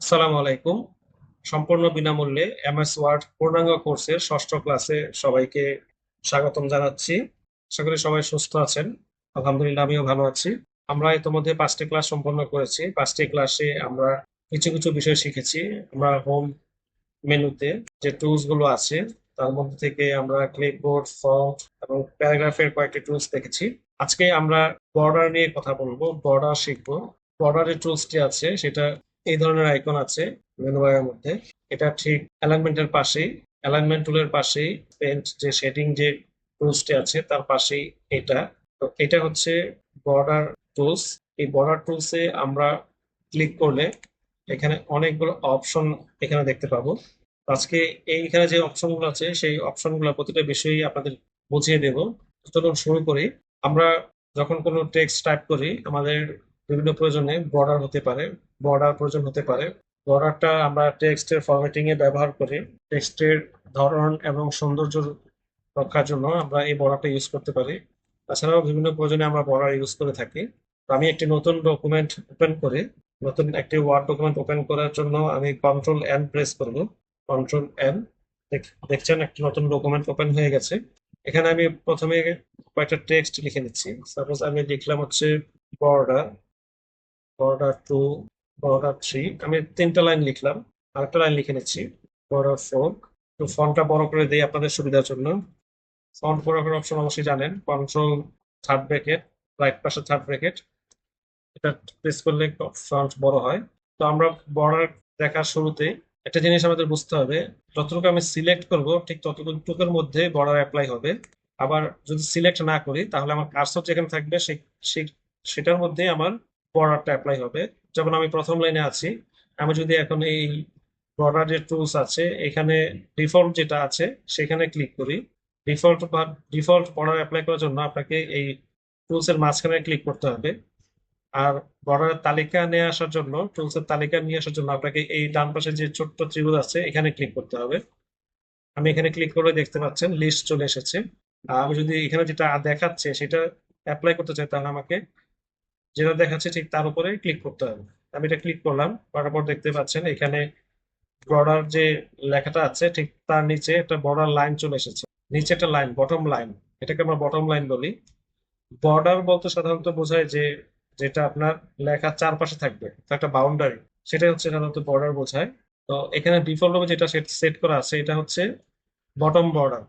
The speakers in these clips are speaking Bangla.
আসসালামু আলাইকুম। সম্পূর্ণ বিনামূল্যে এমএস ওয়ার্ড পূর্ণাঙ্গ কোর্সের ষষ্ঠ ক্লাসে সবাইকে স্বাগতম জানাচ্ছি। আশা করি সবাই সুস্থ আছেন। আলহামদুলিল্লাহ, আমিও ভালো আছি। আমরা ইতোমধ্যে 5টি ক্লাস সম্পন্ন করেছি। 5টি ক্লাসে আমরা কিছু কিছু বিষয় শিখেছি। আমরা হোম মেনুতে যে টুলস গুলো আছে তার মধ্যে থেকে আমরা ক্লিপবোর্ড, ফন্ট এবং প্যারাগ্রাফের কয়েকটি টুলস দেখেছি। আজকে আমরা বর্ডার নিয়ে কথা বলবো, বর্ডার শিখবো। বর্ডার যে টুলসটি আছে সেটা এই ধরনের আইকন আছে মেনু বারের মধ্যে। এটা ঠিক অ্যালাইনমেন্টের পাশেই, অ্যালাইনমেন্ট টুলের পাশেই পেন্ট যে শেডিং যে টুলসটি আছে তার পাশেই এটা। তো এটা হচ্ছে বর্ডার টুলস। এই বর্ডার টুলসে আমরা ক্লিক করলে এখানে অনেকগুলো অপশন এখানে দেখতে পাবো। আজকে এইখানে যে অপশনগুলো আছে সেই অপশনগুলো প্রতিটা বিষয়ই আপনাদের বুঝিয়ে দেব। তো চলুন শুরু করি। আমরা যখন কোনো টেক্সট টাইপ করি আমাদের বিভিন্ন প্রয়োজনে বর্ডার হতে পারে, বর্ডার প্রয়োজন হতে পারে। বর্ডারটা আমরা টেক্সটের ফরম্যাটিং এ ব্যবহার করি। টেক্সটের ধরন এবং সৌন্দর্য রক্ষার জন্য আমরা এই বর্ডারটা ইউজ করতে পারি। তাছাড়াও বিভিন্ন প্রয়োজনে আমরা বর্ডার ইউজ করে থাকি। তো আমি একটি নতুন ডকুমেন্ট ওপেন করে, নতুন একটি ওয়ার্ড ডকুমেন্ট ওপেন করার জন্য আমি কন্ট্রোল এন প্রেস করব। Control N. দেখছেন একটি নতুন ডকুমেন্ট ওপেন হয়ে গেছে। এখানে আমি প্রথমে কয়েকটা টেক্সট লিখে নিচ্ছি। সাপোজ আমি লিখলাম হচ্ছে border, border two, border three. আমি 3টা লাইন লিখলাম। আরেকটা লাইন লিখে নিচ্ছি, বর্ডার ফোর। তো ফন্টটা বড় করে দিই আপনাদের সুবিধার জন্য। ফন্ট বড় করার অপশন অবশ্যই জানেন, কন্ট্রোল থার্ড ব্র্যাকেট, রাইট পাশে থার্ড ব্র্যাকেট। এটা প্রেস করলে ফন্ট বড় হয়। তো আমরা বর্ডার দেখার শুরুতে একটা জিনিস আমাদের বুঝতে হবে, যতটুকু আমি সিলেক্ট করব ঠিক ততটুকুর মধ্যে বর্ডার অ্যাপ্লাই হবে। আবার যদি সিলেক্ট না করি তাহলে আমার কার্সর যেখানে থাকবে সেটার মধ্যে আমার বর্ডারটা অ্যাপ্লাই হবে। যেমন আমি প্রথম লাইনে আছি, আমি যদি এখন এই বর্ডার যে টুলস আছে এখানে ডিফল্ট যেটা আছে সেখানে ক্লিক করি। ডিফল্ট বর্ডার অ্যাপ্লাই করার জন্য আপনাকে এই টুলস এর মাঝখানে ক্লিক করতে হবে। আর বর্ডারের তালিকা নিয়ে আসার জন্য, টুলস এর তালিকা নিয়ে আসার জন্য আপনাকে এই ডান পাশে যে ছোট্ট ত্রিভুজ আছে এখানে ক্লিক করতে হবে। আমি এখানে ক্লিক করে দেখতে পাচ্ছেন লিস্ট চলে এসেছে। আর আমি যদি এখানে যেটা দেখাচ্ছে সেটা অ্যাপ্লাই করতে চাই তাহলে আমাকে যেটা দেখাচ্ছে ঠিক তার উপরে ক্লিক করতে হবে। আমি এটা ক্লিক করলাম, করার পর দেখতে পাচ্ছেন এখানে বর্ডার যে লেখাটা আছে ঠিক তার নিচে একটা বর্ডার লাইন চলে এসেছে। নিচে একটা লাইন, বটম লাইন, এটাকে আমরা বটম লাইন বলি। বর্ডার বলতে সাধারণত বোঝায় যে যেটা আপনার লেখার চারপাশে থাকবে, তো একটা বাউন্ডারি, সেটাই হচ্ছে সাধারণত বর্ডার বোঝায়। তো এখানে ডিফল্ট ভাবে যেটা সেট করা আছে এটা হচ্ছে বটম বর্ডার।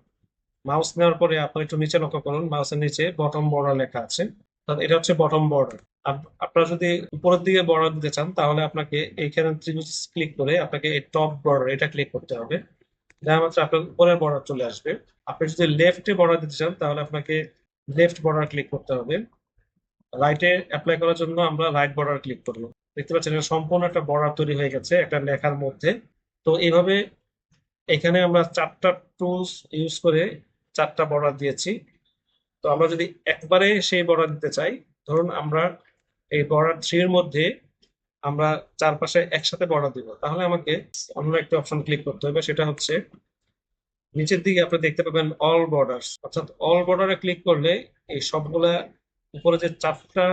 মাউস নেওয়ার পরে আপনি একটু নিচে লক্ষ্য করুন, মাউসের নিচে বটম বর্ডার লেখা আছে। তো এটা হচ্ছে বটম বর্ডার। আপনারা যদি উপরের দিকে বর্ডার দিতে চান তাহলে আপনাকে এইখানে ত্রিভুজ ক্লিক করে আপনাকে এই টপ বর্ডার এটা ক্লিক করতে হবে। দেখা মাত্র আপনার উপরের বর্ডার চলে আসবে। আপনি যদি লেফটে বর্ডার দিতে চান তাহলে আপনাকে লেফট বর্ডার ক্লিক করতে হবে। রাইটে অ্যাপ্লাই করার জন্য আমরা রাইট বর্ডার ক্লিক করবো। দেখতে পাচ্ছেন এটা সম্পূর্ণ একটা বর্ডার তৈরি হয়ে গেছে একটা লেখার মধ্যে। তো এইভাবে এখানে আমরা 4টা টুলস ইউজ করে 4টা বর্ডার দিয়েছি। তো আমরা যদি একবারে সেই বর্ডার দিতে চাই, ধরুন আমরা এই বর্ডার থ্রি এর মধ্যে আমরা চারপাশে একসাথে বর্ডার দিব, তাহলে আমাকে অন্য একটা অপশন ক্লিক করতে হবে। সেটা হচ্ছে নিচের দিকে আপনি দেখতে পাবেন অল বর্ডার্স, অর্থাৎ অল বর্ডারে ক্লিক করলে এই সবগুলা উপরে যে 4টা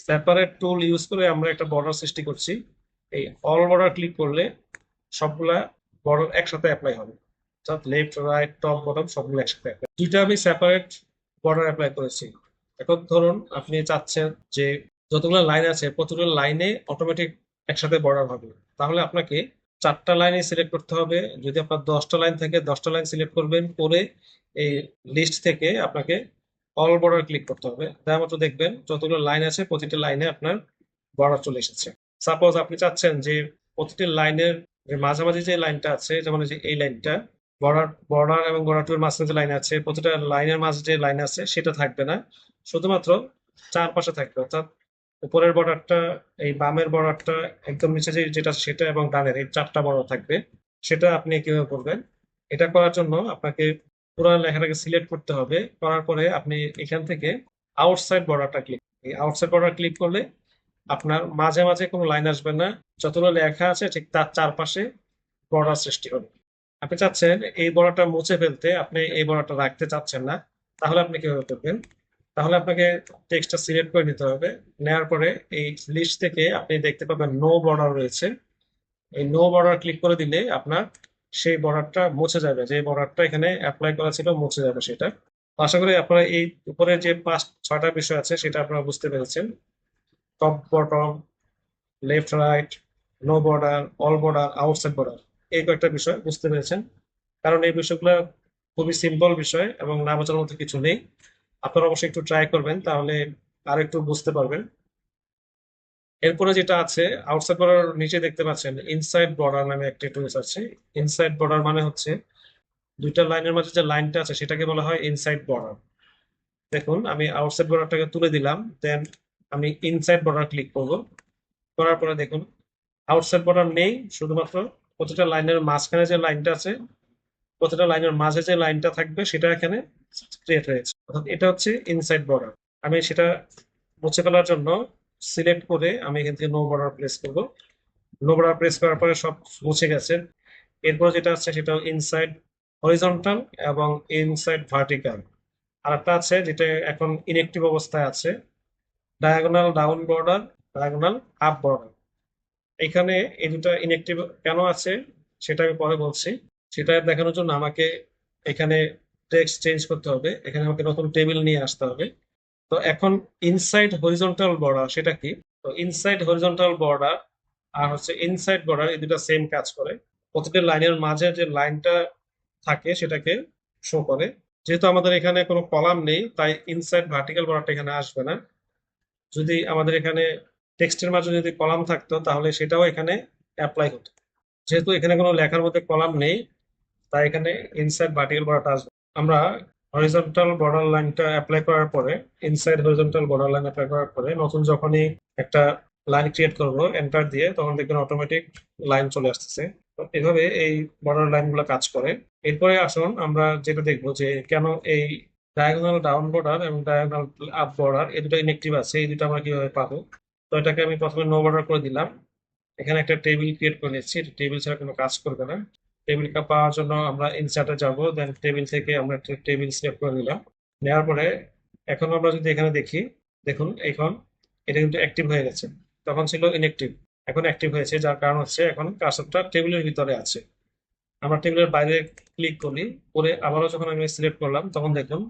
সেপারেট টুল ইউজ করে আমরা একটা বর্ডার সৃষ্টি করছি, এই অল বর্ডার ক্লিক করলে সবগুলা বর্ডার একসাথে অ্যাপ্লাই হবে। অর্থাৎ লেফট, রাইট, টপ, বটম সবগুলো একসাথে অ্যাপ্লাই। দুইটা আমি সেপারেট বর্ডার অ্যাপ্লাই করেছি। এখন ধরুন আপনি চাচ্ছেন যে যতগুলো লাইন আছে প্রতিগুলো লাইনে অটোমেটিক একসাথে বর্ডার হবে, তাহলে আপনাকে 4টা লাইনে সিলেক্ট করতে হবে। যদি আপনার 10টা লাইন থাকে 10টা লাইন সিলেক্ট করবেন, করে এই লিস্ট থেকে আপনাকে অল বর্ডার ক্লিক করতে হবে। তার মতো দেখবেন যতগুলো লাইন আছে প্রতিটা লাইনে আপনার বর্ডার চলে এসেছে। সাপোজ আপনি চাচ্ছেন যে প্রতিটি লাইনের যে মাঝামাঝি যে লাইনটা আছে, যেমন এই যে এই লাইনটা, বর্ডার বর্ডার এবং বর্ডার টু এর মাঝখানে যে লাইন আছে প্রতিটা লাইনের মাঝে যে লাইন আছে সেটা থাকবে না, শুধুমাত্র চারপাশে থাকবে। অর্থাৎ উপরের বর্ডারটা, এই বামের বর্ডারটা, একদম নিচে যে যেটা সেটা এবং ডানের এই 4টা বর্ডার থাকবে। সেটা আপনি কিভাবে করবেন? এটা করার জন্য আপনাকে পুরো লেখাটাকে সিলেক্ট করতে হবে। করার পরে আপনি এখান থেকে আউটসাইড বর্ডারটা ক্লিক, এই আউটসাইড বর্ডার ক্লিক করলে আপনার মাঝে মাঝে কোনো লাইন আসবে না, যতগুলো লেখা আছে ঠিক তার চারপাশে বর্ডার সৃষ্টি হবে। আপনি চাচ্ছেন এই বর্ডারটা মুছে ফেলতে, আপনি এই বর্ডারটা রাখতে চাচ্ছেন না, তাহলে আপনি কিভাবে করবেন? তাহলে আপনাকে টেক্সটটা সিলেক্ট করে নিতে হবে। নেওয়ার পরে এই লিস্ট থেকে আপনি দেখতে পাবেন নো বর্ডার রয়েছে, এই নো বর্ডার ক্লিক করে দিলে আপনার সেই বর্ডারটা মুছে যাবে, যে বর্ডারটা এখানে অ্যাপ্লাই করা ছিল মুছে যাবে সেটা। তো আশা করি আপনারা এই উপরে যে 5-6টা বিষয় আছে সেটা আপনারা বুঝতে পেরেছেন। Top bottom, left right, no border, all border, outside border, এই কয়েকটা বিষয় বুঝতে পেরেছেন। কারণ এই বিষয়গুলো খুবই সিম্পল বিষয় এবং না বোঝার মতো কিছু নেই। আপনারা অবশ্যই একটু ট্রাই করবেন, তাহলে আর একটু বুঝতে পারবেন। এরপরে যেটা আছে, আউটসাইড বর্ডার নিচে দেখতে পাচ্ছেন ইনসাইড বর্ডার নামে একটা টুলস আছে। ইনসাইড বর্ডার মানে হচ্ছে দুইটা লাইনের মাঝে যে লাইনটা আছে সেটাকে বলা হয় ইনসাইড বর্ডার। দেখুন আমি আউটসাইড বর্ডারটাকে তুলে দিলাম, দেন আমি ইনসাইড বর্ডার ক্লিক করব। করার পরে দেখুন আউটসাইড বর্ডার নেই, শুধুমাত্র প্রতিটা লাইনের মাঝখানে যে লাইনটা আছে, প্রতিটা লাইনের মাঝে যে লাইনটা থাকবে সেটা এখানে ক্রিয়েট হয়েছে, অর্থাৎ এটা হচ্ছে ইনসাইড বর্ডার। আমি সেটা মুছে ফেলার জন্য সিলেক্ট করে আমি এখান থেকে নো বর্ডার প্রেস করব। নো বর্ডার প্রেস করার পরে সব মুছে গেছে। এরপর যেটা আছে সেটা ইনসাইড হরিজন্টাল এবং ইনসাইড ভার্টিক্যাল। আর একটা আছে যেটা এখন ইনএক্টিভ অবস্থায় আছে, diagonal down border, diagonal up border. এখানে এই দুটা ইনএক্টিভ কেন আছে সেটা আমি পরে বলছি। সেটা দেখানোর জন্য আমাকে এখানে টেক্সট চেঞ্জ করতে হবে, এখানে আমাকে নতুন টেবিল নিয়ে আসতে হবে। তো এখন ইনসাইড হরিজন্টাল বর্ডার সেটা কি? তো ইনসাইড হরিজন্টাল বর্ডার আর হচ্ছে ইনসাইড বর্ডার, এই দুটা সেম কাজ করে। প্রতিটা লাইনের মাঝে যে লাইনটা থাকে সেটাকে শো করে। যেহেতু আমাদের এখানে কোনো কলাম নেই তাই ইনসাইড ভার্টিক্যাল বর্ডারটা এখানে আসবে না। যদি আমাদের এখানে টেক্সটের মাঝে যদি কলাম থাকতো তাহলে সেটাও এখানে অ্যাপ্লাই হতো। যেহেতু এখানে কোনো লেখার মধ্যে কলাম নেই তাই এখানে ইনসাইড ভার্টিক্যাল বর্ডারটা আসবে। আমরা হরিজন্টাল বর্ডার লাইনটা অ্যাপ্লাই করার পরে, inside horizontal border line apply করার পরে নতুন যখনই একটা লাইন ক্রিয়েট করব এন্টার দিয়ে, তখন দেখবেন অটোমেটিক লাইন চলে আসতেছে। তো এভাবে এই বর্ডার লাইন গুলো কাজ করে। এরপরে আসুন আমরা যেটা দেখবো যে কেন এই ডায়াগোনাল ডাউন বর্ডার এবং ডায়াগোনাল আপ বর্ডার এই দুটো ইনএক্টিভ আছে, এই দুটো আমরা কিভাবে পাবো। তো এটাকে আমি প্রথমে নো বর্ডার করে দিলাম। এখানে একটা টেবিল ক্রিয়েট করে নিচ্ছি, টেবিল ছাড়া কোনো কাজ করবে না। টেবিলটা পাওয়ার জন্য আমরা ইনসার্টে যাব, দেন টেবিল থেকে আমরা একটা টেবিল সিলেক্ট করে নিলাম। নেওয়ার পরে এখন আমরা যদি এখানে দেখি, দেখুন এখন এটা কিন্তু অ্যাক্টিভ হয়ে গেছে, তখন ছিল ইনঅ্যাক্টিভ, এখন অ্যাক্টিভ হয়েছে। যার কারণ হচ্ছে এখন কার্সরটা টেবিলের ভিতরে আছে। আমরা টেবিলের বাইরে ক্লিক করি, করে আবারও যখন আমি সিলেক্ট করলাম তখন দেখুন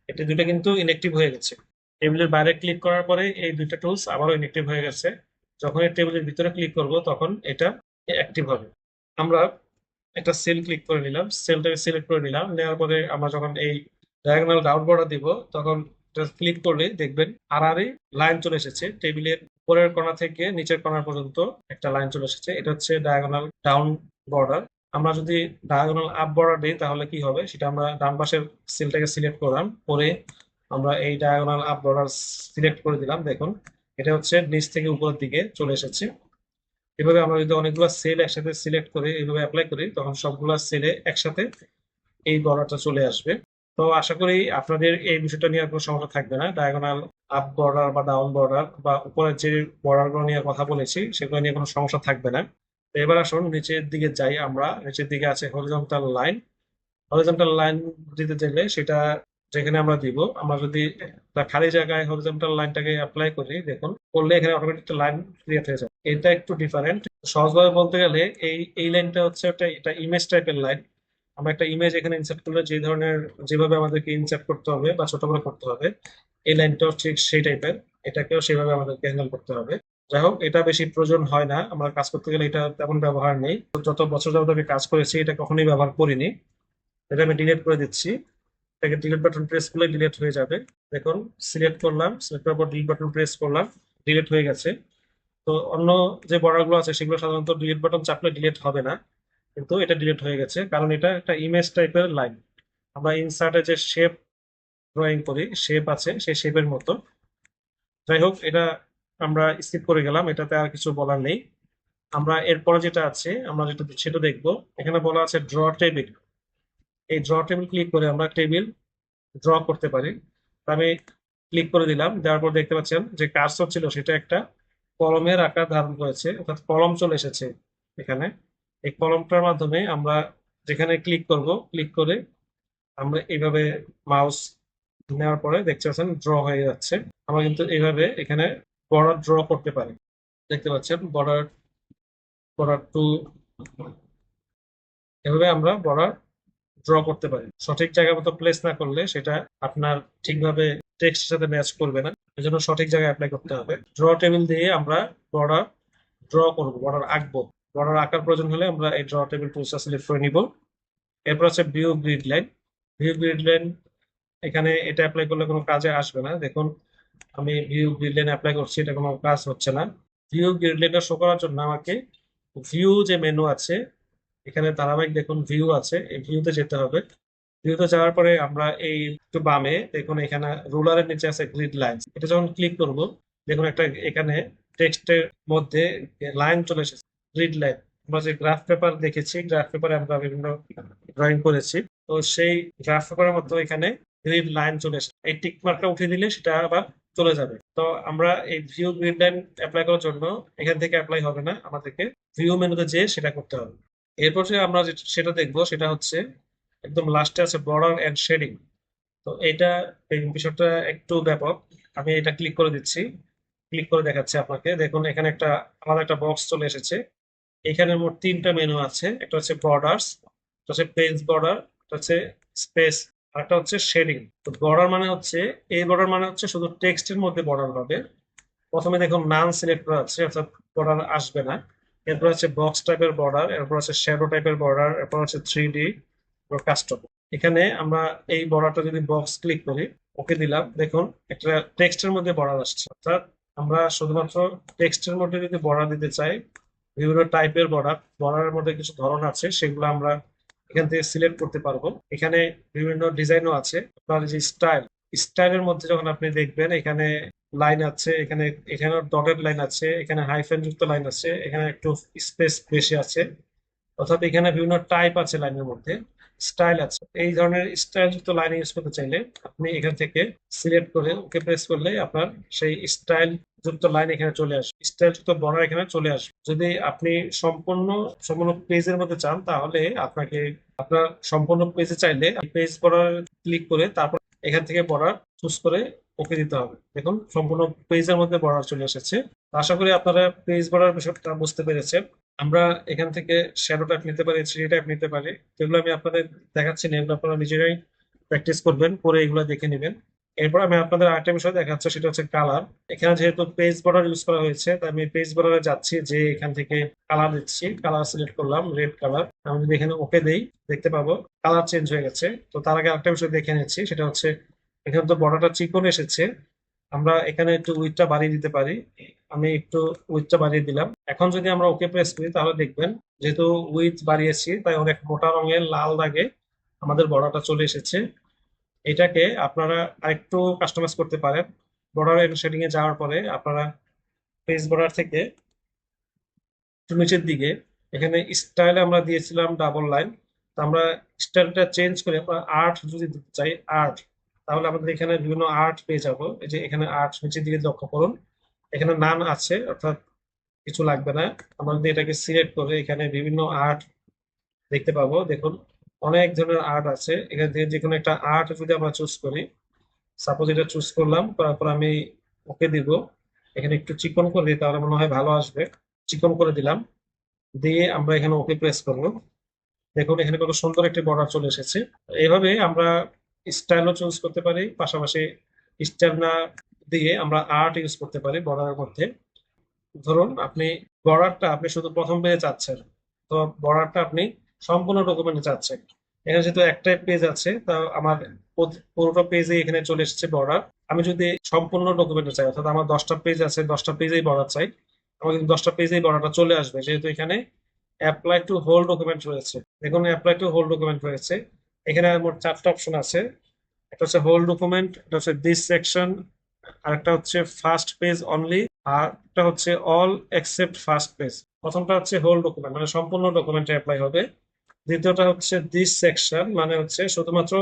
এটা দুইটা কিন্তু ইনঅ্যাক্টিভ হয়ে গেছে। টেবিলের বাইরে ক্লিক করার পরে এই দুইটা টুলস আবারও ইনঅ্যাক্টিভ হয়ে গেছে। যখন এই টেবিলের ভিতরে ক্লিক করব তখন এটা অ্যাক্টিভ হবে। আমরা একটা সেল ক্লিক করে নিলাম, সেলটাকে সিলেক্ট করে নিলাম, নেওয়ার পরে আমরা যখন এই ডায়াগোনাল ডাউন বর্ডার দিব তখন ক্লিক করলে দেখবেন আড়াআড়ি লাইন চলে এসেছে। টেবিলের উপরের কোণা থেকে নিচের কোণা পর্যন্ত একটা লাইন চলে এসেছে, এটা হচ্ছে ডায়াগোনাল ডাউন বর্ডার। আমরা যদি ডায়াগোনাল আপ বর্ডার দিই তাহলে কি হবে সেটা আমরা ডান পাশের সেলটাকে সিলেক্ট করলাম, করে আমরা এই ডায়াগোনাল আপ বর্ডার সিলেক্ট করে দিলাম। দেখুন এটা হচ্ছে নিচ থেকে উপরের দিকে চলে এসেছে। এভাবে আমরা যদি অনেকগুলো সেল একসাথে সিলেক্ট করে এইভাবে অ্যাপ্লাই করি তখন সবগুলা সেলে একসাথে এই বর্ডারটা চলে আসবে। তো আশা করি আপনাদের এই বিষয়টা নিয়ে আর কোনো সমস্যা থাকবে না। ডায়াগোনাল আপ বর্ডার বা ডাউন বর্ডার বা উপরের যে বর্ডার গুলো নিয়ে কথা বলেছি সেগুলো নিয়ে কোনো সমস্যা থাকবে না। তো এবার আসুন নিচের দিকে যাই। আমরা নিচের দিকে আছে হরিজন্টাল লাইন। হরিজন্টাল লাইন দিতে চাইলে সেটা যেখানে আমরা দিব, আমরা যদি একটা খালি জায়গায় হরিজন্টাল লাইনটাকে অ্যাপ্লাই করি, দেখুন করলে এখানে অটোমেটিক লাইন ক্রিয়েট হয়ে যাবে। এটা একটু ডিফারেন্ট। সহজভাবে বলতে গেলে এই এই লাইনটা হচ্ছে একটা এটা ইমেজ টাইপের লাইন। আমরা একটা ইমেজ এখানে ইনসার্ট করলে যে ধরনের যেভাবে আমাদেরকে ইনসার্ট করতে হবে বা ছোট করে করতে হবে, এই লাইনটাও ঠিক সেই টাইপের, এটাকেও সেভাবে আমাদেরকে হ্যান্ডেল করতে হবে। যাই হোক এটা বেশি প্রয়োজন হয় না, আমরা কাজ করতে গেলে এটা তেমন ব্যবহার নেই। যত বছর যাবত আমি কাজ করেছি এটা কখনোই ব্যবহার করিনি। এটা আমি ডিলিট করে দিচ্ছি। এটাকে ডিলিট বাটন প্রেস করলে ডিলিট হয়ে যাবে। দেখুন সিলেক্ট করলাম, সিলেক্ট করার পর ডিলিট বাটন প্রেস করলাম, ডিলিট হয়ে গেছে। তো অন্য যে বর্ডার গুলো আছে সেগুলো সাধারণত ডিলিট বাটন চাপলে ডিলিট হবে না, কিন্তু এটা ডিলিট হয়ে গেছে কারণ এটা একটা ইমেজ টাইপের লাইন। আমরা ইনসার্টে যে শেপ ড্রয়িং করি, শেপ আছে সেই শেপের মতো। যাই হোক এটা আমরা স্কিপ করে গেলাম, এটাতে আর কিছু বলার নেই। আমরা এরপরে যেটা আছে আমরা যেটা সেটা দেখবো। এখানে বলা আছে ড্র টেবিল। এই ড্র টেবিল ক্লিক করে আমরা টেবিল ড্র করতে পারি। তো আমি ক্লিক করে দিলাম, দেওয়ার পর দেখতে পাচ্ছেন যে কার্সর ছিল সেটা একটা কলমের আকার ধারণ করেছে, অর্থাৎ কলম চলে এসেছে এখানে। এই কলমটার মাধ্যমে আমরা যেখানে ক্লিক করব, ক্লিক করে আমরা এইভাবে মাউস নেওয়ার পরে দেখতে পাচ্ছেন ড্র হয়ে যাচ্ছে। আমরা কিন্তু এইভাবে এখানে বর্ডার ড্র করতে পারি। দেখতে পাচ্ছেন বর্ডার বর্ডার টু, এভাবে আমরা বর্ডার ড্র করতে পারি। সঠিক জায়গা মতো প্লেস না করলে সেটা আপনার ঠিকভাবে টেক্সটের সাথে ম্যাচ করবে না, এজন্য সঠিক জায়গায় অ্যাপ্লাই করতে হবে। ড্র টেবিল দিয়ে আমরা বর্ডার ড্র করবো, বর্ডার আঁকবো। বর্ডার আঁকার প্রয়োজন হলে আমরা এই ড্র টেবিল টুলসটা সিলেক্ট করে নিব। এরপর হচ্ছে view grid line. View grid line, এখানে এটা অ্যাপ্লাই করলে কোনো কাজে আসবে না। দেখুন আমি ভিউ গ্রিড লাইন অ্যাপ্লাই করছি, এটা কোনো কাজ হচ্ছে না। ভিউ গ্রিড লাইনটা শো করার জন্য আমাকে ভিউ যে মেনু আছে, এখানে ধারাবাহিক দেখুন ভিউ আছে, এই ভিউতে যেতে হবে। ভিউতে যাওয়ার পরে আমরা এই একটু বামে দেখুন এখানে রুলারের নিচে আছে গ্রিড লাইন, এটা যখন ক্লিক করব দেখুন একটা এখানে টেক্সটের মধ্যে লাইন চলে এসেছে, গ্রিড লাইন। আমরা যে গ্রাফ পেপার দেখেছি, গ্রাফ পেপারে আমরা বিভিন্ন ড্রয়িং করেছি, তো সেই গ্রাফ পেপারের মধ্যে এখানে গ্রিড লাইন চলে এসেছে। এই টিক মার্কটা উঠিয়ে দিলে সেটা আবার চলে যাবে। তো আমরা এই ভিউ গ্রিড লাইন অ্যাপ্লাই করার জন্য এখান থেকে অ্যাপ্লাই হবে না, আমাদেরকে ভিউ মেনুতে যেয়ে সেটা করতে হবে। এরপর যে আমরা সেটা দেখবো সেটা হচ্ছে একদম লাস্টে আছে বর্ডার এন্ড শেডিং। তো এটা, এই বিষয়টা একটু ব্যাপক। আমি এটা ক্লিক করে দিচ্ছি, ক্লিক করে দেখাচ্ছি আপনাকে। দেখুন এখানে একটা আলাদা একটা বক্স চলে এসেছে। এখানে মোট তিনটা মেনু আছে, একটা হচ্ছে বর্ডার্স, একটা হচ্ছে পেজ বর্ডার, একটা হচ্ছে স্পেস, আর একটা হচ্ছে শেডিং। তো বর্ডার মানে হচ্ছে, এই বর্ডার মানে হচ্ছে শুধু টেক্সটের মধ্যে বর্ডার হবে। প্রথমে দেখুন নান সিলেক্ট করা আছে, অর্থাৎ বর্ডার আসবে না। এরপর হচ্ছে বক্স টাইপের বর্ডার, এরপর হচ্ছে শ্যাডো টাইপের বর্ডার, এরপর হচ্ছে 3D কাস্টম। এখানে আমরা এই বর্ডারটা যদি বক্স ক্লিক করি, ওকে দিলাম, দেখুন একটা টেক্সটের মধ্যে বর্ডার আসছে। অর্থাৎ আমরা শুধুমাত্র টেক্সটের মধ্যে যদি বর্ডার দিতে চাই, বিভিন্ন টাইপের বর্ডার, বর্ডারের মধ্যে কিছু ধরন আছে, সেগুলো আমরা এখান থেকে সিলেক্ট করতে পারবো। এখানে বিভিন্ন ডিজাইনও আছে। আপনার যে স্টাইল, স্টাইলের মধ্যে যখন আপনি দেখবেন এখানে লাইন আছে, এখানে এখানে ডটেড লাইন আছে, এখানে হাইফেন যুক্ত লাইন আছে, এখানে একটু স্পেস বেশি আছে। অর্থাৎ এখানে বিভিন্ন টাইপ আছে লাইনের মধ্যে, স্টাইল আছে। এই ধরনের স্টাইল যুক্ত লাইন ইউজ করতে চাইলে আপনি এখান থেকে সিলেক্ট করে ওকে প্রেস করলে আপনার সেই স্টাইল যুক্ত লাইন এখানে চলে আসবে, স্টাইল যুক্ত বর্ডার এখানে চলে আসবে। যদি আপনি সম্পূর্ণ সম্পূর্ণ পেজের মধ্যে চান, তাহলে আপনাকে আপনার সম্পূর্ণ পেজে চাইলে পেজ বর্ডার ক্লিক করে তারপর এখান থেকে বর্ডার চুজ করে ওকে দিতে হবে। দেখুন সম্পূর্ণ পেজের মধ্যে বর্ডার চলে এসেছে। আশা করি আপনারা পেজ বর্ডার বিষয়টা বুঝতে পেরেছেন। আমরা এখান থেকে শ্যাডো টাইপ নিতে পারি, 3D টাইপ নিতে পারি, যেগুলো আমি আপনাদের দেখাচ্ছি না, এগুলো আপনারা নিজেরাই প্র্যাকটিস করবেন, পরে এগুলো দেখে নেবেন। এরপর আমি আপনাদের আরেকটা বিষয় দেখাচ্ছি, সেটা হচ্ছে কালার। এখানে যেহেতু পেজ বর্ডার ইউজ করা হয়েছে, তাই আমি পেজ বর্ডারে যাচ্ছি, যে এখান থেকে কালার দিচ্ছি, কালার সিলেক্ট করলাম রেড কালার। আমি যদি এখানে ওকে দেই, দেখতে পাবো কালার চেঞ্জ হয়ে গেছে। তো তার আগে আরেকটা বিষয় দেখে নিচ্ছি, সেটা হচ্ছে এখানে তো বর্ডারটা চিকন এসেছে, আমরা এখানে একটু উইডথটা বাড়িয়ে দিতে পারি। আমি একটু উইডথটা বাড়িয়ে দিলাম। এখন যদি আমরা ওকে প্রেস করি, তাহলে দেখবেন যেহেতু উইডথ বাড়িয়েছি, তাই অনেক মোটা রঙের লাল দাগে আমাদের বর্ডারটা চলে এসেছে। এটাকে আপনারা আরেকটু কাস্টমাইজ করতে পারেন। বর্ডার এন্ড শেডিং এ যাওয়ার পরে আপনারা পেজ বর্ডার থেকে একটু নিচের দিকে এখানে স্টাইলে আমরা দিয়েছিলাম ডাবল লাইন, তো আমরা স্টাইলটা চেঞ্জ করে আমরা আর্ট যদি দিতে চাই, আর্ট, তাহলে আমাদের এখানে বিভিন্ন আর্ট পেয়ে যাবো। এই যে এখানে আর্ট নিচের দিকে লক্ষ্য করুন, এখানে নাম আছে, অর্থাৎ কিছু লাগবে না। আমরা যদি এটাকে সিলেক্ট করে এখানে বিভিন্ন আর্ট দেখতে পাবো। দেখুন অনেক ধরনের আর্ট আছে, এখান থেকে যে কোনো একটা আর্ট যদি আমরা চুজ করি, সাপোজ এটা চুজ করলাম, তারপর আমি ওকে দিব। এখানে একটু চিকন করে দিই, তাহলে মনে হয় ভালো আসবে। চিকন করে দিলাম, দিয়ে আমরা এখানে ওকে প্রেস করবো। দেখুন এখানে কত সুন্দর একটি বর্ডার চলে এসেছে। এইভাবে আমরা স্টাইলও চুজ করতে পারি, পাশাপাশি স্টাইল না দিয়ে আমরা আর্ট ইউজ করতে পারি বর্ডারের মধ্যে। ধরুন আপনি বর্ডারটা আপনি শুধু প্রথম পেজে চাচ্ছেন, তো বর্ডারটা আপনি সম্পূর্ণ ডকুমেন্টে চাচ্ছেন। এখানে যেহেতু একটাই পেজ আছে, তা আমার পুরোটা পেজে এখানে চলে এসেছে বর্ডার। আমি যদি সম্পূর্ণ ডকুমেন্টে চাই, অর্থাৎ আমার 10টা পেজ আছে, 10টা পেজেই বর্ডার চাই, আমার কিন্তু 10টা পেজেই বর্ডারটা চলে আসবে, যেহেতু এখানে অ্যাপ্লাই টু হোল ডকুমেন্ট রয়েছে। দেখুন অ্যাপ্লাই টু হোল ডকুমেন্ট রয়েছে। এখানে মোট 4টা অপশন আছে, একটা হচ্ছে হোল ডকুমেন্ট, একটা হচ্ছে দিস সেকশন, আরেকটা হচ্ছে ফার্স্ট পেজ অনলি, আর একটা হচ্ছে অল এক্সেপ্ট ফার্স্ট পেজ। প্রথমটা হচ্ছে হোল ডকুমেন্ট, মানে সম্পূর্ণ ডকুমেন্টে অ্যাপ্লাই হবে। দ্বিতীয়টা হচ্ছে দিস সেকশন, মানে হচ্ছে শুধুমাত্র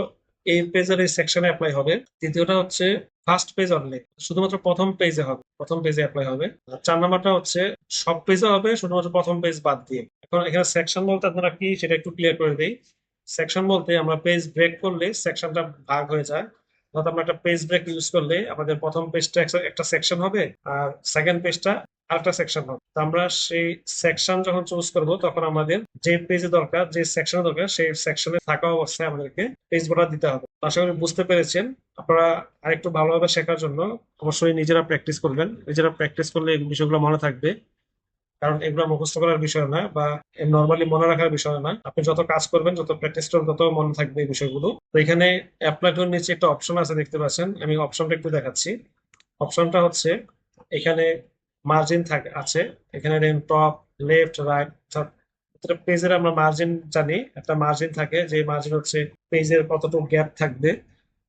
এই পেজের এই সেকশনে অ্যাপ্লাই হবে। তৃতীয়টা হচ্ছে ফার্স্ট পেজ অনলি, শুধুমাত্র প্রথম পেজে হবে, প্রথম পেজে অ্যাপ্লাই হবে। আর 4 নম্বরটা হচ্ছে সব পেজে হবে, শুধুমাত্র প্রথম পেজ বাদ দিয়ে। এখন এখানে সেকশন বলতে আপনারা কি, সেটা একটু ক্লিয়ার করে দিই। সেকশন বলতে আমরা পেজ ব্রেক করলে সেকশনটা ভাগ হয়ে যায়। অর্থাৎ আমরা একটা পেজ ব্রেক ইউজ করলে আমাদের প্রথম পেজটা একটা সেকশন হবে, আর সেকেন্ড পেজটা আরেকটা সেকশন হবে। তো আমরা সেই সেকশন যখন চুজ করব তখন আমাদের যে পেজে দরকার, যে সেকশনে দরকার, সেই সেকশনে থাকা অবস্থায় আমাদেরকে পেজ বর্ডার দিতে হবে। তো আশা করি বুঝতে পেরেছেন। আপনারা আরেকটু ভালোভাবে শেখার জন্য অবশ্যই নিজেরা প্র্যাকটিস করবেন। নিজেরা প্র্যাকটিস করলে এই বিষয়গুলো মনে থাকবে। কারণ এগুলো মুখস্থ করার বিষয় না বা নর্মালি মনে রাখার বিষয় না। আপনি যত কাজ করবেন, যত প্র্যাকটিস করবেন, তত মনে থাকবে এই বিষয়গুলো। তো এখানে অ্যাপ্লাই টুর নিচে একটা অপশন আছে, দেখতে পাচ্ছেন। আমি অপশনটা একটু দেখাচ্ছি। অপশনটা হচ্ছে এখানে মার্জিন থাকে আছে। এখানে টপ, লেফট, রাইট, পেজের আমরা মার্জিন জানি। একটা মার্জিন থাকে, যে মার্জিন হচ্ছে পেজের কতটুকু গ্যাপ থাকবে,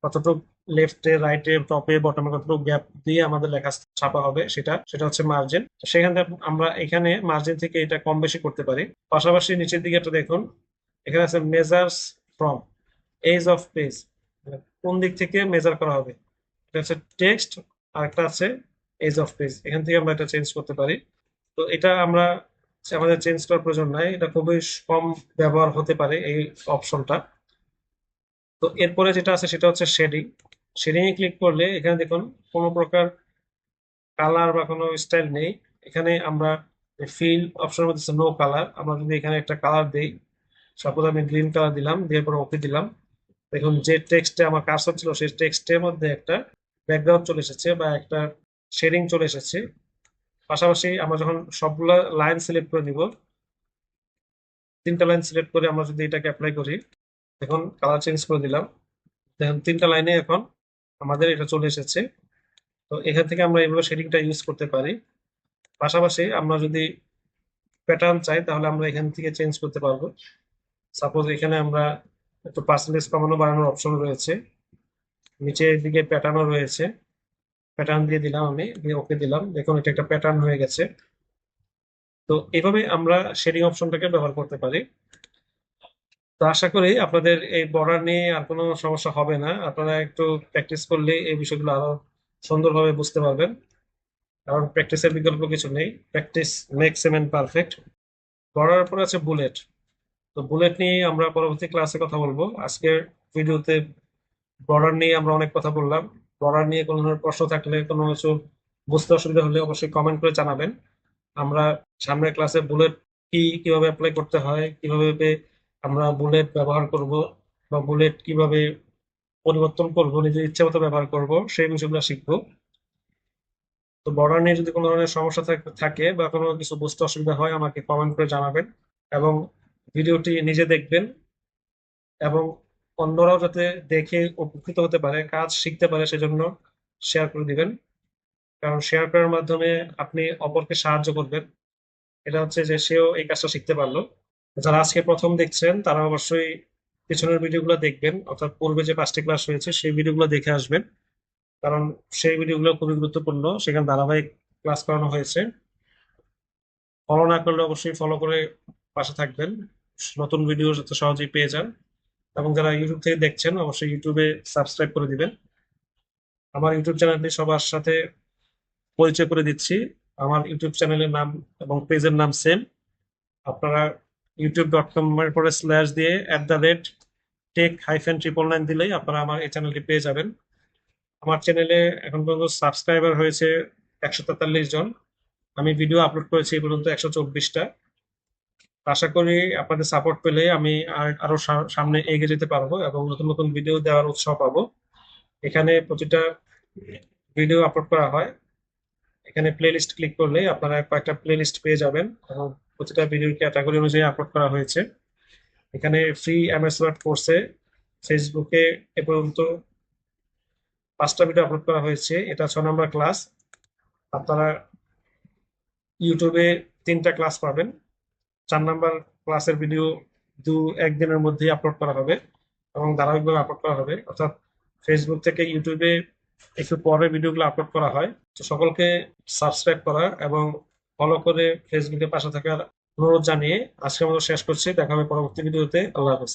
কতটুকু লেফটে, রাইটে, টপে, বটমে কতটুকু গ্যাপ দিয়ে আমাদের লেখা ছাপা হবে, সেটা সেটা হচ্ছে মার্জিন। সেখান থেকে আমরা এখানে মার্জিন থেকে এটা কম বেশি করতে পারি। পাশাপাশি নিচের দিকে একটা দেখুন, এখানে আছে measures from edge of page, কোন দিক থেকে মেজার করা হবে। এটা হচ্ছে টেক্সট, আর একটা আছে এজ অফ পেজ। এখান থেকে আমরা এটা চেঞ্জ করতে পারি। তো এটা আমরা আমাদের চেঞ্জ করার প্রয়োজন নাই, এটা খুবই কম ব্যবহার হতে পারে এই অপশনটা। তো এরপরে যেটা আছে সেটা হচ্ছে শেডিং। শেডিং এ ক্লিক করলে এখানে দেখুন কোনো প্রকার কালার বা কোনো স্টাইল নেই। এখানে আমরা ফিল অপশনের মধ্যে নো কালার, আমরা যদি এখানে একটা কালার দেই, সাপোজ আমি গ্রিন কালার দিলাম, দিয়ে পরে ওকে দিলাম, দেখুন যে টেক্সটে আমার কার্সর ছিল সেই টেক্সটের মধ্যে একটা ব্যাকগ্রাউন্ড চলে এসেছে বা একটা শেডিং চলে এসেছে। পাশাপাশি আমরা যখন সবগুলা লাইন সিলেক্ট করে নিব, 3টা লাইন সিলেক্ট করে আমরা যদি এটাকে অ্যাপ্লাই করি, দেখুন কালার চেঞ্জ করে দিলাম, দেখুন 3টা লাইনে এখন আমাদের এটা চলে এসেছে। তো এখান থেকে আমরা এইভাবে শেডিংটা ইউজ করতে পারি। পাশাপাশি আমরা যদি প্যাটার্ন চাই তাহলে আমরা এখান থেকে চেঞ্জ করতে পারবো। সাপোজ এখানে আমরা একটু পার্সেন্টেজ কমানো বাড়ানোর অপশন রয়েছে, নিচের দিকে প্যাটার্নও রয়েছে। প্যাটার্ন দিয়ে দিলাম, আমি দিয়ে ওকে দিলাম, দেখুন এটা একটা প্যাটার্ন হয়ে গেছে। তো এইভাবে আমরা শেডিং অপশনটাকে ব্যবহার করতে পারি। তো আশা করি আপনাদের এই বর্ডার নিয়ে আর কোনো সমস্যা হবে না। আপনারা একটু প্র্যাকটিস করলে এই বিষয়গুলো আরো সুন্দরভাবে বুঝতে পারবেন। কারণ প্র্যাকটিসের বিকল্প কিছু নেই, practice makes a man perfect. Border পরে আছে বুলেট। তো বুলেট নিয়ে আমরা পরবর্তী ক্লাসে কথা বলবো। আজকের ভিডিওতে বর্ডার নিয়ে আমরা অনেক কথা বললাম। বর্ডার নিয়ে কোনো ধরনের প্রশ্ন থাকলে, কোনো কিছু বুঝতে অসুবিধা হলে অবশ্যই কমেন্ট করে জানাবেন। আমরা সামনের ক্লাসে বুলেট কি কিভাবে অ্যাপ্লাই করতে হয়, কিভাবে আমরা বুলেট ব্যবহার করব, বা বুলেট কিভাবে পরিবর্তন করব, নিজের ইচ্ছে মতো ব্যবহার করব, সেই বিষয়গুলো শিখবো। তো বর্ডার নিয়ে যদি কোনো ধরনের সমস্যা থাকে বা কোনো কিছু বুঝতে অসুবিধা হয়, আমাকে কমেন্ট করে জানাবেন। এবং ভিডিওটি নিজে দেখবেন এবং অন্যরাও যাতে দেখে উপকৃত হতে পারে, কাজ শিখতে পারে, সেজন্য শেয়ার করে দিবেন। কারণ শেয়ার করার মাধ্যমে আপনি অপরকে সাহায্য করবেন। এটা হচ্ছে যে সেও এই কাজটা শিখতে পারলো। যারা আজকে প্রথম দেখছেন তারা অবশ্যই পিছনের ভিডিওগুলো দেখবেন, অর্থাৎ পূর্বে যে 5টি ক্লাস হয়েছে সেই ভিডিওগুলো দেখে আসবেন। কারণ সেই ভিডিওগুলো খুবই গুরুত্বপূর্ণ, সেখানে ধারাবাহিক ক্লাস করানো হয়েছে। ফলো না করলে অবশ্যই ফলো করে পাশে থাকবেন, নতুন ভিডিও যাতে সহজেই পেয়ে যান। এবং যারা ইউটিউব থেকে দেখছেন অবশ্যই ইউটিউবে সাবস্ক্রাইব করে দিবেন। আমার ইউটিউব চ্যানেলটি সবার সাথে পরিচয় করে দিচ্ছি। আমার ইউটিউব চ্যানেলের নাম এবং পেজের নাম সেম। আপনারা youtube.com এর পরে স্ল্যাশ দিয়ে @tech-999 দিলেই আপনারা আমার এই চ্যানেলটি পেয়ে যাবেন। আমার চ্যানেলে এখন পর্যন্ত সাবস্ক্রাইবার হয়েছে 143 জন। আমি ভিডিও আপলোড করেছি এই পর্যন্ত 124টা। আশা করি আপনাদের সাপোর্ট পেলে আমি আরো সামনে এগিয়ে যেতে পারবো এবং নতুন নতুন ভিডিও দেওয়ার উৎসাহ পাবো। এখানে প্রতিটা ভিডিও আপলোড করা হয়। এখানে প্লে লিস্ট ক্লিক করলে আপনারা কয়েকটা প্লে লিস্ট পেয়ে যাবেন এবং প্রতিটা ভিডিওর ক্যাটাগরি অনুযায়ী আপলোড করা হয়েছে। এখানে ফ্রি এমএস ওয়ার্ড কোর্সে ফেসবুকে এ পর্যন্ত 5টা ভিডিও আপলোড করা হয়েছে, এটা 6 নম্বর ক্লাস। আপনারা ইউটিউবে 3টা ক্লাস পাবেন। 4 নম্বর ক্লাসের ভিডিও 1 দিনের মধ্যেই আপলোড করা হবে এবং ধারাবাহিকভাবে আপলোড করা হবে, অর্থাৎ ফেসবুক থেকে ইউটিউবে একটু পরে ভিডিওগুলো আপলোড করা হয়। তো সকলকে সাবস্ক্রাইব করা এবং ফলো করে ফেসবুকে পাশে থাকার অনুরোধ জানিয়ে আজকের মতো শেষ করছি। দেখা হবে পরবর্তী ভিডিওতে। আল্লাহ হাফেজ।